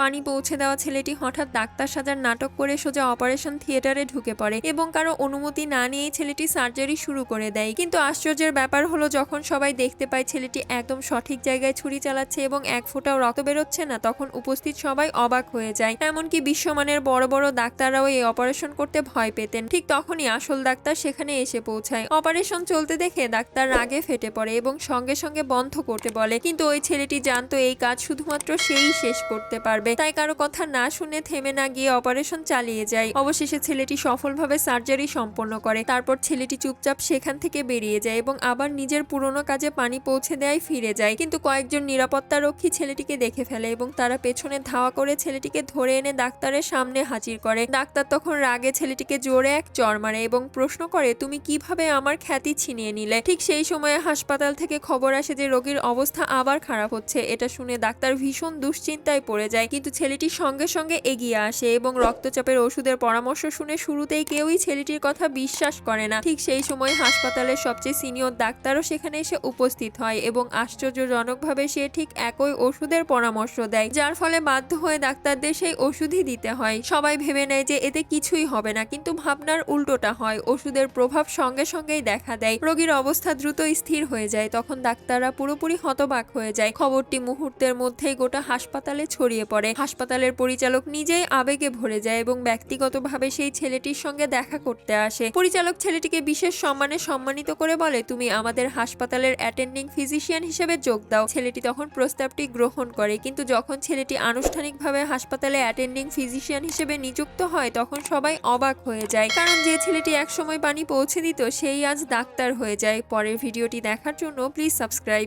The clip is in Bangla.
পানি পৌঁছে দেওয়া ছেলেটি হঠাৎ ডাক্তার সাজার নাটক করে সোজা অপারেশন থিয়েটারে ঢুকে পড়ে এবং কারো অনুমতি না নিয়েই ছেলেটি সার্জারি শুরু করে দেয়। কিন্তু আশ্চর্যের ব্যাপার হলো, যখন সবাই দেখতে পায় ছেলেটি একদম সঠিক জায়গায় ছুরি চালাচ্ছে এবং এক ফোঁটাও রক্ত বেরোচ্ছে না, তখন উপস্থিত সবাই অবাক হয়ে যায়। এমনকি বিশ্বমানের বড় বড় ডাক্তাররাও এই অপারেশন করতে ভয় পেতেন। ঠিক তখনই আসল ডাক্তার সেখানে এসে পৌঁছায়। অপারেশন চলতে দেখে ডাক্তার রাগে ফেটে পড়ে এবং সঙ্গে সঙ্গে বন্ধ করতে বলে। কিন্তু ওই ছেলেটি জানতো এই কাজ শুধুমাত্র সেই শেষ করতে পারবে, তাই কারো কথা না শুনে থেমে না গিয়ে অপারেশন চালিয়ে যায়। অবশেষে ছেলেটি সফলভাবে সার্জারি সম্পন্ন করে। তারপর ছেলেটি চুপচাপ সেখান থেকে বেরিয়ে যায় এবং আবার নিজের পুরনো কাজে পানি পৌঁছে দেয় ফিরে যায়। কিন্তু কয়েকজন নিরাপত্তা রক্ষী ছেলেটিকে দেখে ফেলে এবং তারা পেছনে ধাওয়া করে ছেলেটিকে ধরে এনে ডাক্তারের সামনে হাজির করে। ডাক্তার তখন রাগে ছেলেটিকে জোরে এক চড় মারে এবং প্রশ্ন করে, তুমি কিভাবে আমার খ্যাতি ছিনিয়ে নিলে? ঠিক সেই সময়ে হাসপাতাল থেকে খবর আসে যে রোগীর অবস্থা আবার খারাপ হচ্ছে। এটা শুনে ডাক্তার ভীষণ দুশ্চিন্তায় পড়ে যায়। কিন্তু ছেলেটি সঙ্গে সঙ্গে এগিয়ে আসে এবং রক্তচাপের ওষুধের পরামর্শ শুনে শুরুতেই কেউই ছেলেটির কথা বিশ্বাস করে না। ঠিক সেই সময় হাসপাতালের সবচেয়ে সিনিয়র ডাক্তারও সেখানে এসে উপস্থিত হয় এবং আশ্চর্যজনকভাবে সে ঠিক একই ওষুধের পরামর্শ দেয়, যার ফলে বাধ্য হয়ে ডাক্তারদের সেই ওষুধই দিতে হয়। সবাই ভেবে নেয় যে এতে কিছুই হবে না, কিন্তু ভাবনার উল্টোটা হয়। ওষুধের প্রভাব সঙ্গে সঙ্গেই দেখা দেয়। রোগীর অবস্থা দ্রুত স্থির হয়ে যায়। তখন ডাক্তাররা পুরোপুরি হতবাক হয়ে যায়। খবরটি মুহূর্তের মধ্যেই গোটা হাসপাতালে ছড়িয়ে পড়ে। হাসপাতালের পরিচালক নিজেই আবেগে ভরে যায় এবং ব্যক্তিগতভাবে সেই ছেলেটির সঙ্গে দেখা করতে আসে। পরিচালক ছেলেটিকে বিশেষ সম্মানে সম্মানিত করে বলে, তুমি আমাদের হাসপাতালের অ্যাটেন্ডিং ফিজিশিয়ান হিসেবে যোগ দাও। ছেলেটি তখন প্রস্তাবটি গ্রহণ করে। কিন্তু যখন ছেলেটি আনুষ্ঠানিকভাবে হাসপাতালে অ্যাটেন্ডিং ফিজিশিয়ান হিসেবে নিযুক্ত হয়, তখন সবাই অবাক হয়ে যায়, কারণ যে ছেলেটি একসময় পানি পৌঁছে দিত সেই আজ ডাক্তার হয়ে যায়। পরের ভিডিওটি দেখার জন্য প্লিজ সাবস্ক্রাইব।